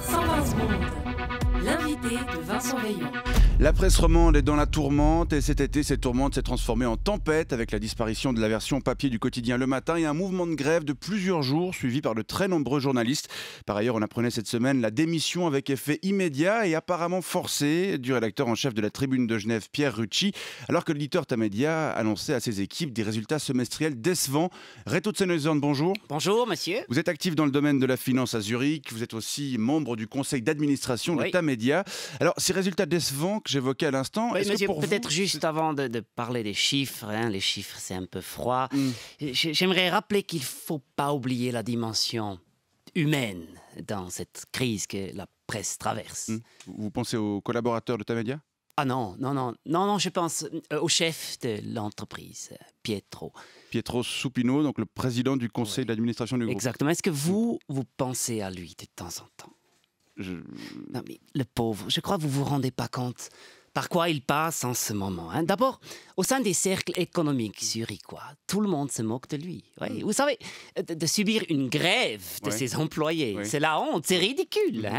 120 secondes. L'invité de Vincent Rayon. La presse romande est dans la tourmente et cet été, cette tourmente s'est transformée en tempête avec la disparition de la version papier du quotidien Le Matin et un mouvement de grève de plusieurs jours suivi par de très nombreux journalistes. Par ailleurs, on apprenait cette semaine la démission avec effet immédiat et apparemment forcé du rédacteur en chef de la Tribune de Genève, Pierre Rucci, alors que l'éditeur Tamedia annonçait à ses équipes des résultats semestriels décevants. Reto Tsenezorn, bonjour. Bonjour, monsieur. Vous êtes actif dans le domaine de la finance à Zurich, vous êtes aussi membre du conseil d'administration de Tamedia. Alors, ces résultats décevants que j'évoquais à l'instant... Oui, monsieur, peut-être juste avant de parler des chiffres, les chiffres c'est un peu froid, j'aimerais rappeler qu'il ne faut pas oublier la dimension humaine dans cette crise que la presse traverse. Vous pensez aux collaborateurs de Tamedia ? Ah non, je pense au chef de l'entreprise, Pietro. Pietro Supino, donc le président du conseil d'administration du groupe. Exactement. Est-ce que vous pensez à lui de temps en temps ? Non, mais le pauvre, je crois que vous ne vous rendez pas compte par quoi il passe en ce moment. D'abord, au sein des cercles économiques zurichois, tout le monde se moque de lui. Vous savez, de subir une grève de ses employés, c'est la honte, c'est ridicule.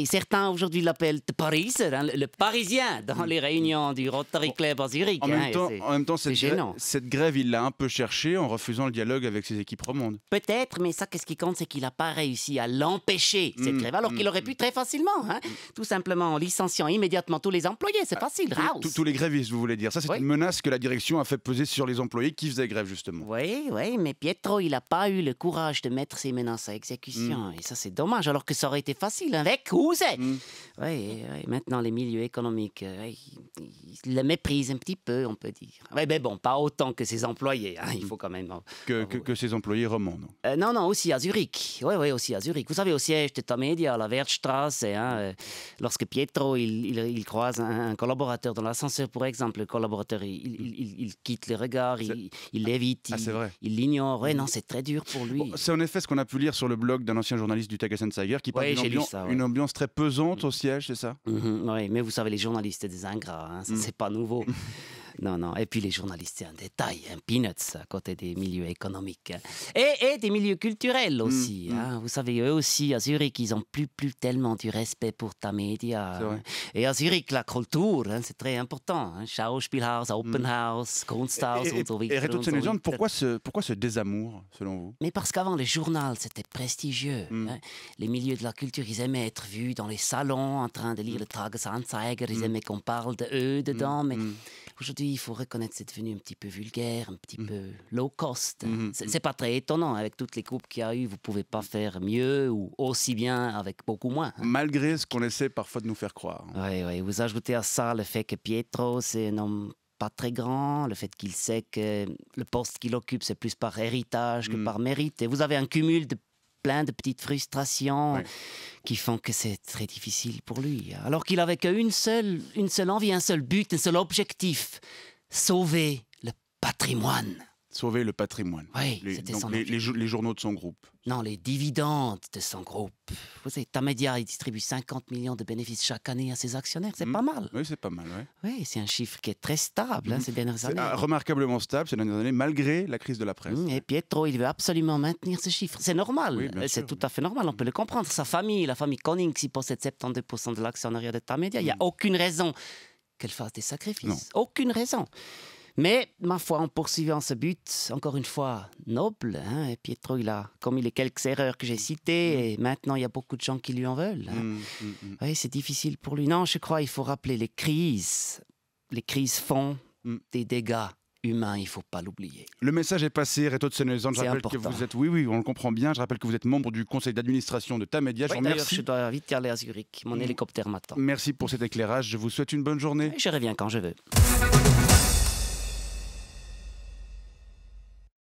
Certains aujourd'hui l'appellent le Parisien dans les réunions du Rotary Club à Zurich. En même temps, cette grève, il l'a un peu cherchée en refusant le dialogue avec ses équipes romandes. Peut-être, mais ça, qu'est-ce qui compte, c'est qu'il n'a pas réussi à l'empêcher, cette grève, alors qu'il aurait pu très facilement, tout simplement en licenciant immédiatement tous les employés. C'est facile, tous les grévistes, vous voulez dire. Ça, c'est une menace que la direction a fait peser sur les employés qui faisaient grève, justement. Oui, mais Pietro, il n'a pas eu le courage de mettre ses menaces à exécution. Et ça, c'est dommage, alors que ça aurait été facile, avec Ouzet. Maintenant, les milieux économiques, ils le méprisent un petit peu, on peut dire. Mais bon, pas autant que ses employés, il faut quand même... Que ses employés romands, non, aussi à Zurich. Oui, aussi à Zurich. Vous savez, au siège de Tamedia, à la Wertstrasse, lorsque Pietro, il croise un collaborateur dans l'ascenseur, par exemple, le collaborateur, il quitte le regard, il l'évite, il l'ignore. Non, c'est très dur pour lui. C'est en effet ce qu'on a pu lire sur le blog d'un ancien journaliste du Tagestheger qui parle d'une ambiance très pesante au siège, c'est ça? Oui, mais vous savez, les journalistes, c'est des ingrats, ça, c'est pas nouveau. Non. Et puis les journalistes, c'est un détail, un peanuts à côté des milieux économiques. Et des milieux culturels aussi. Vous savez, eux aussi, à Zurich, ils n'ont plus tellement du respect pour Tamedia. Et à Zurich, la culture, c'est très important. Schauspielhaus, Open House, Kunsthaus und so weiter. Et Reto Tsenezorn, pourquoi ce désamour, selon vous? Mais parce qu'avant, le journal, c'était prestigieux. Les milieux de la culture, ils aimaient être vus dans les salons, en train de lire le Tagesanzeiger, ils aimaient qu'on parle d'eux dedans, mais... Aujourd'hui, il faut reconnaître que c'est devenu un petit peu vulgaire, un petit peu low cost. C'est pas très étonnant. Avec toutes les coupes qu'il y a eu, vous pouvez pas faire mieux ou aussi bien avec beaucoup moins. Malgré ce qu'on essaie parfois de nous faire croire. Oui. Vous ajoutez à ça le fait que Pietro, c'est un homme pas très grand, le fait qu'il sait que le poste qu'il occupe, c'est plus par héritage que par mérite. Et vous avez un cumul de plein de petites frustrations qui font que c'est très difficile pour lui. Alors qu'il avait qu'une seule envie, un seul but, un seul objectif, sauver le patrimoine. Sauver le patrimoine. Oui, c'était son objectif. Les journaux de son groupe. Non, les dividendes de son groupe. Vous savez, Tamedia, il distribue 50 millions de bénéfices chaque année à ses actionnaires. C'est pas mal. Oui, c'est pas mal. Oui, c'est un chiffre qui est très stable ces dernières années. Remarquablement stable ces dernières années, malgré la crise de la presse. Et Pietro, il veut absolument maintenir ce chiffre. C'est normal. C'est tout à fait normal. On peut le comprendre. Sa famille, la famille Konings, qui possède 72% de l'actionnariat de Tamedia, il n'y a aucune raison qu'elle fasse des sacrifices. Non. Aucune raison. Mais, ma foi, en poursuivant ce but, encore une fois, noble, et Pietro, comme il a quelques erreurs que j'ai citées, et maintenant, il y a beaucoup de gens qui lui en veulent. Oui, c'est difficile pour lui. Non, je crois qu'il faut rappeler les crises. Les crises font des dégâts humain, il ne faut pas l'oublier. Le message est passé, Reto Tsenezorn. Je rappelle que vous êtes, oui, on le comprend bien. Je rappelle que vous êtes membre du conseil d'administration de Tamedia. D'ailleurs, je dois vite y aller à Zurich. Mon hélicoptère m'attend. Merci pour cet éclairage. Je vous souhaite une bonne journée. Je reviens quand je veux.